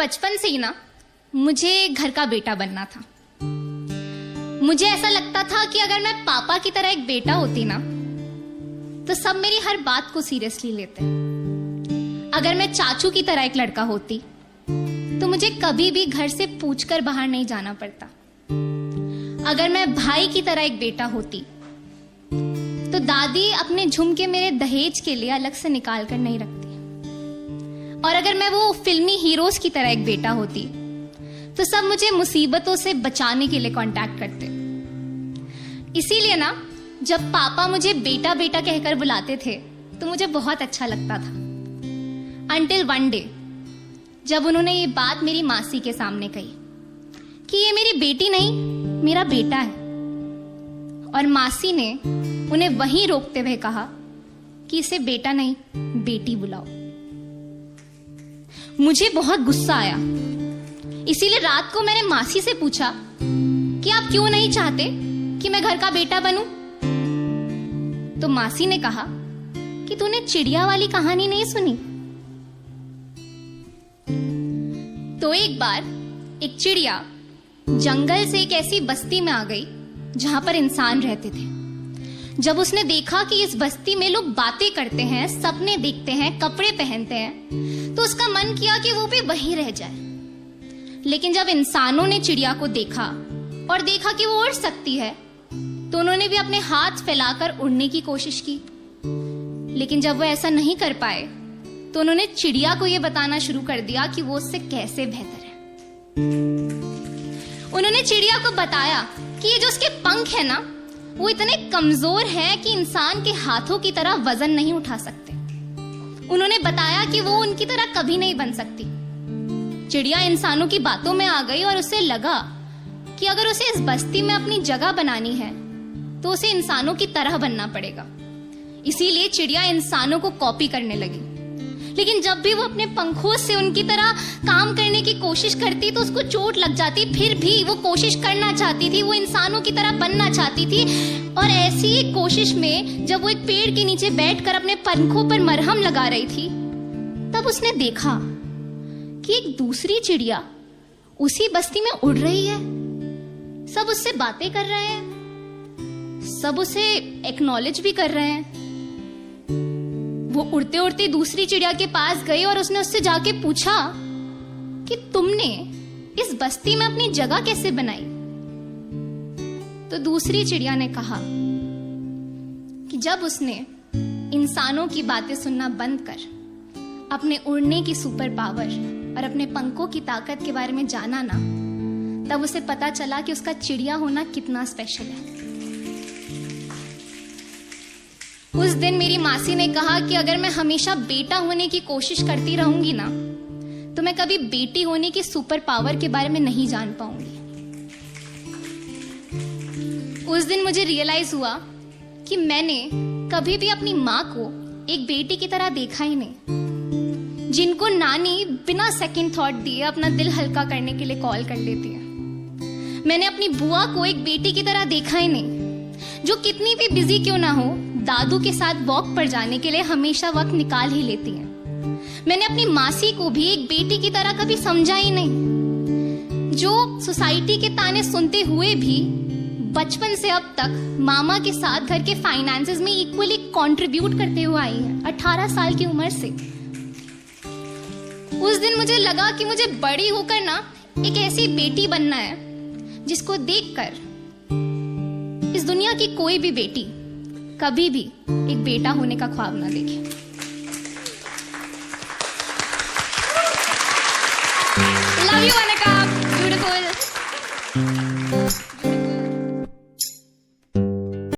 बचपन से ही ना मुझे घर का बेटा बनना था। मुझे ऐसा लगता था कि अगर मैं पापा की तरह एक बेटा होती ना तो सब मेरी हर बात को सीरियसली लेते। अगर मैं चाचू की तरह एक लड़का होती तो मुझे कभी भी घर से पूछकर बाहर नहीं जाना पड़ता। अगर मैं भाई की तरह एक बेटा होती तो दादी अपने झुमके मेरे दहेज के लिए अलग से निकाल कर नहीं रखती। और अगर मैं वो फिल्मी हीरोज की तरह एक बेटा होती तो सब मुझे मुसीबतों से बचाने के लिए कांटेक्ट करते। इसीलिए ना जब पापा मुझे बेटा बेटा कहकर बुलाते थे तो मुझे बहुत अच्छा लगता था। अंटिल वन डे जब उन्होंने ये बात मेरी मासी के सामने कही कि ये मेरी बेटी नहीं मेरा बेटा है, और मासी ने उन्हें वहीं रोकते हुए कहा कि इसे बेटा नहीं बेटी बुलाओ। मुझे बहुत गुस्सा आया, इसीलिए रात को मैंने मासी से पूछा कि आप क्यों नहीं चाहते कि मैं घर का बेटा बनूं? तो मासी ने कहा कि तूने चिड़िया वाली कहानी नहीं सुनी। तो एक बार एक चिड़िया जंगल से एक ऐसी बस्ती में आ गई जहां पर इंसान रहते थे। जब उसने देखा कि इस बस्ती में लोग बातें करते हैं, सपने देखते हैं, कपड़े पहनते हैं, तो उसका मन किया कि वो भी वहीं रह जाए। लेकिन जब इंसानों ने चिड़िया को देखा और देखा कि वो उड़ सकती है तो उन्होंने भी अपने हाथ फैलाकर उड़ने की कोशिश की। लेकिन जब वो ऐसा नहीं कर पाए तो उन्होंने चिड़िया को यह बताना शुरू कर दिया कि वो उससे कैसे बेहतर है। उन्होंने चिड़िया को बताया कि ये जो उसके पंख है ना वो इतने कमजोर हैं कि इंसान के हाथों की तरह वजन नहीं उठा सकते। उन्होंने बताया कि वो उनकी तरह कभी नहीं बन सकती। चिड़िया इंसानों की बातों में आ गई और उसे लगा कि अगर उसे इस बस्ती में अपनी जगह बनानी है तो उसे इंसानों की तरह बनना पड़ेगा। इसीलिए चिड़िया इंसानों को कॉपी करने लगी। लेकिन जब भी वो अपने पंखों से उनकी तरह काम करने की कोशिश करती तो उसको चोट लग जाती। फिर भी वो कोशिश करना चाहती थी, वो इंसानों की तरह बनना चाहती थी। और ऐसी एक कोशिश में जब वो एक पेड़ के नीचे बैठकर अपने पंखों पर मरहम लगा रही थी तब उसने देखा कि एक दूसरी चिड़िया उसी बस्ती में उड़ रही है। सब उससे बातें कर रहे हैं, सब उसे एक्नॉलेज भी कर रहे हैं। वो उड़ते उड़ते दूसरी चिड़िया के पास गई और उसने उससे जाके पूछा कि तुमने इस बस्ती में अपनी जगह कैसे बनाई? तो दूसरी चिड़िया ने कहा कि जब उसने इंसानों की बातें सुनना बंद कर अपने उड़ने की सुपर पावर और अपने पंखों की ताकत के बारे में जाना ना, तब उसे पता चला कि उसका चिड़िया होना कितना स्पेशल है। उस दिन मेरी मासी ने कहा कि अगर मैं हमेशा बेटा होने की कोशिश करती रहूंगी ना तो मैं कभी बेटी होने की सुपर पावर के बारे में नहीं जान पाऊंगी। उस दिन मुझे रियलाइज हुआ कि मैंने कभी भी अपनी माँ को एक बेटी की तरह देखा ही नहीं, जिनको नानी बिना सेकंड थॉट दिए अपना दिल हल्का करने के लिए कॉल कर लेती है। मैंने अपनी बुआ को एक बेटी की तरह देखा ही नहीं, जो कितनी भी बिजी क्यों ना हो दादू के साथ वॉक पर जाने के लिए हमेशा वक्त निकाल ही लेती हैं। मैंने अपनी मासी को भी एक बेटी की तरह कभी समझा ही नहीं, जो सोसाइटी के ताने सुनते हुए भी बचपन से अब तक मामा के साथ घर के फाइनेंसेस में इक्वली कंट्रीब्यूट करते हुए आई है 18 साल की उम्र से। उस दिन मुझे लगा कि मुझे बड़ी होकर ना एक ऐसी बेटी बनना है जिसको देखकर इस दुनिया की कोई भी बेटी कभी भी एक बेटा होने का ख्वाब ना देखे। Love you Anka, beautiful.